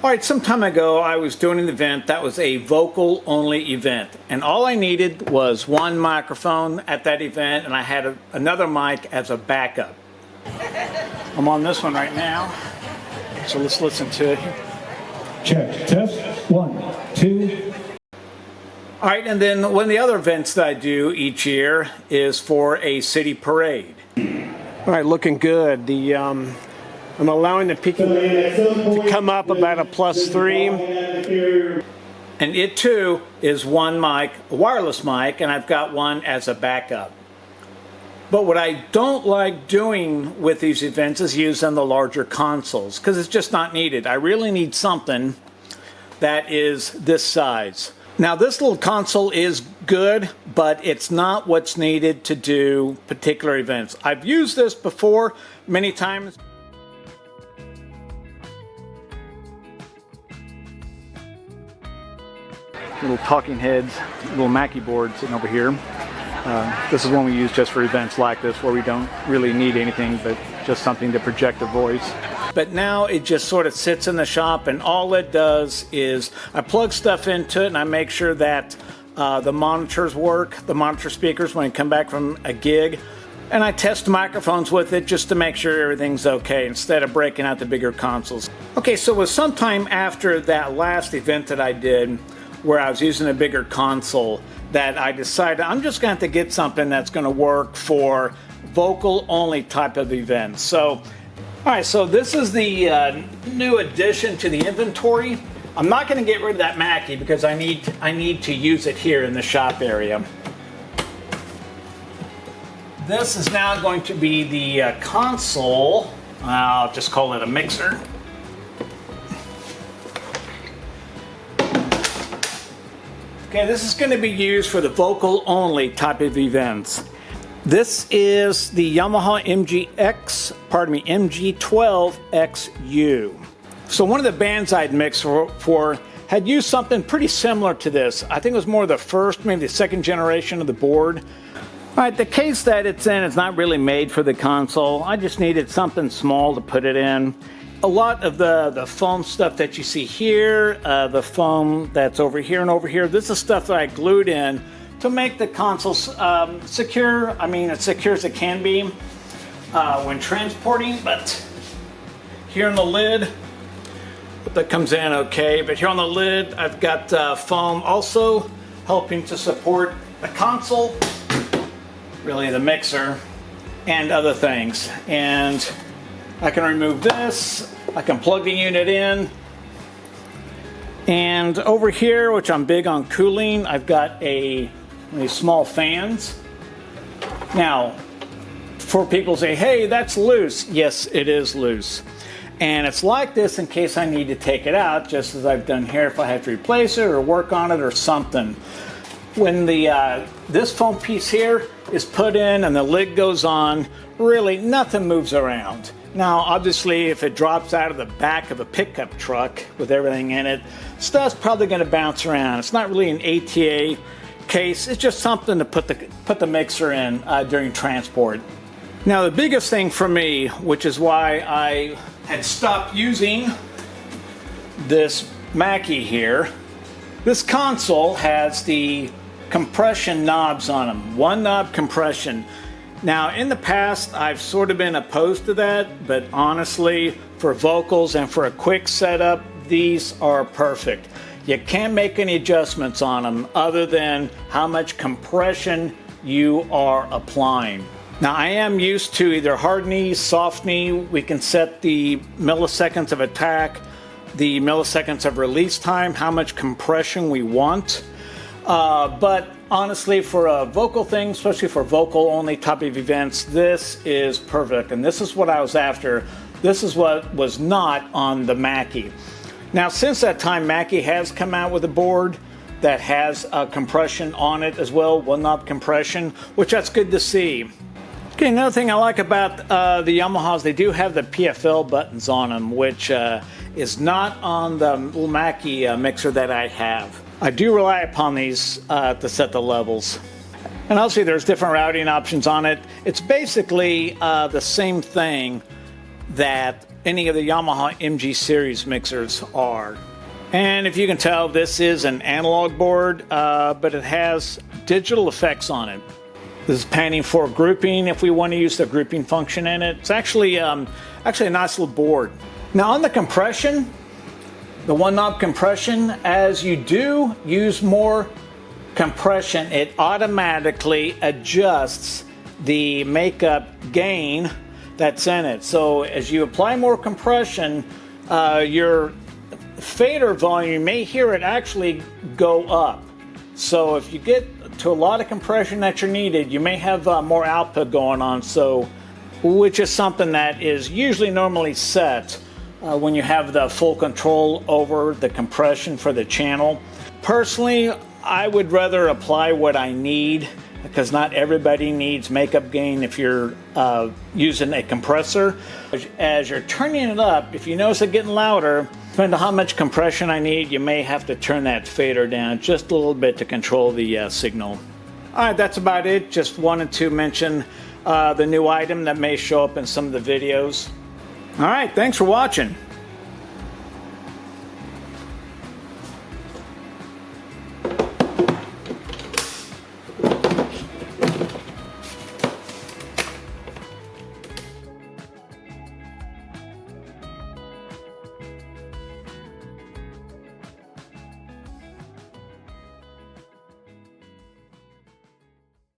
All right, some time ago I was doing an event that was a vocal only event, and all I needed was one microphone at that event, and I had another mic as a backup. I'm on this one right now, so let's listen to it. Check, test, 1, 2. All right, and then one of the other events that I do each year is for a city parade. All right, looking good. I'm allowing the peaking to come up about a +3. And it too is one mic, a wireless mic, and I've got one as a backup. But what I don't like doing with these events is using the larger consoles, because it's just not needed. I really need something that is this size. Now this little console is good, but it's not what's needed to do particular events. I've used this before many times. Little talking heads, little Mackie board sitting over here. This is one we use just for events like this where we don't really need anything but just something to project a voice. But now it just sort of sits in the shop, and all it does is I plug stuff into it and I make sure that the monitors work, the monitor speakers when I come back from a gig. And I test microphones with it just to make sure everything's okay instead of breaking out the bigger consoles. Okay, so it was sometime after that last event that I did where I was using a bigger console that I decided I'm just going to have to get something that's going to work for vocal only type of events. So, all right, so this is the new addition to the inventory. I'm not going to get rid of that Mackie because I need to use it here in the shop area. This is now going to be the console. I'll just call it a mixer. Okay, this is going to be used for the vocal only type of events. This is the Yamaha MG12XU. So one of the bands I'd mixed for had used something pretty similar to this. I think it was more the first, maybe the second generation of the board. All right, the case that it's in is not really made for the console. I just needed something small to put it in. A lot of the foam stuff that you see here, the foam that's over here and over here, this is stuff that I glued in to make the console secure. I mean, as secure as it can be when transporting, but here on the lid, that comes in okay. But here on the lid, I've got foam also helping to support the console, really the mixer, and other things. And I can remove this, I can plug the unit in, and over here, which I'm big on cooling, I've got these small fans. Now, for people say, hey, that's loose. Yes, it is loose. And it's like this in case I need to take it out, just as I've done here if I have to replace it or work on it or something. When this foam piece here is put in and the lid goes on, really nothing moves around. Now, obviously, if it drops out of the back of a pickup truck with everything in it, stuff's probably going to bounce around. It's not really an ATA case. It's just something to put the mixer in during transport. Now, the biggest thing for me, which is why I had stopped using this Mackie here, this console has the compression knobs on them. One knob compression. Now, in the past, I've sort of been opposed to that, but honestly, for vocals and for a quick setup, these are perfect. You can't make any adjustments on them other than how much compression you are applying. Now, I am used to either hard knee, soft knee. We can set the milliseconds of attack, the milliseconds of release time, how much compression we want. But honestly, for a vocal thing, especially for vocal only type of events, this is perfect. And this is what I was after. This is what was not on the Mackie. Now, since that time, Mackie has come out with a board that has compression on it as well, one knob compression, which that's good to see. Okay, another thing I like about the Yamahas, they do have the PFL buttons on them, which is not on the little Mackie mixer that I have. I do rely upon these to set the levels. And obviously there's different routing options on it. It's basically the same thing that any of the Yamaha MG series mixers are. And if you can tell, this is an analog board, but it has digital effects on it. This is panning for grouping if we want to use the grouping function in it. It's actually a nice little board. Now on the compression, the one knob compression, as you do use more compression, it automatically adjusts the makeup gain that's in it. So as you apply more compression, your fader volume, you may hear it actually go up. So if you get to a lot of compression that you're needed, you may have more output going on, so which is something that is usually normally set when you have the full control over the compression for the channel. Personally, I would rather apply what I need, because not everybody needs makeup gain if you're using a compressor. As you're turning it up, if you notice it getting louder, depending on how much compression I need, you may have to turn that fader down just a little bit to control the signal. All right, that's about it. Just wanted to mention the new item that may show up in some of the videos. All right, thanks for watching.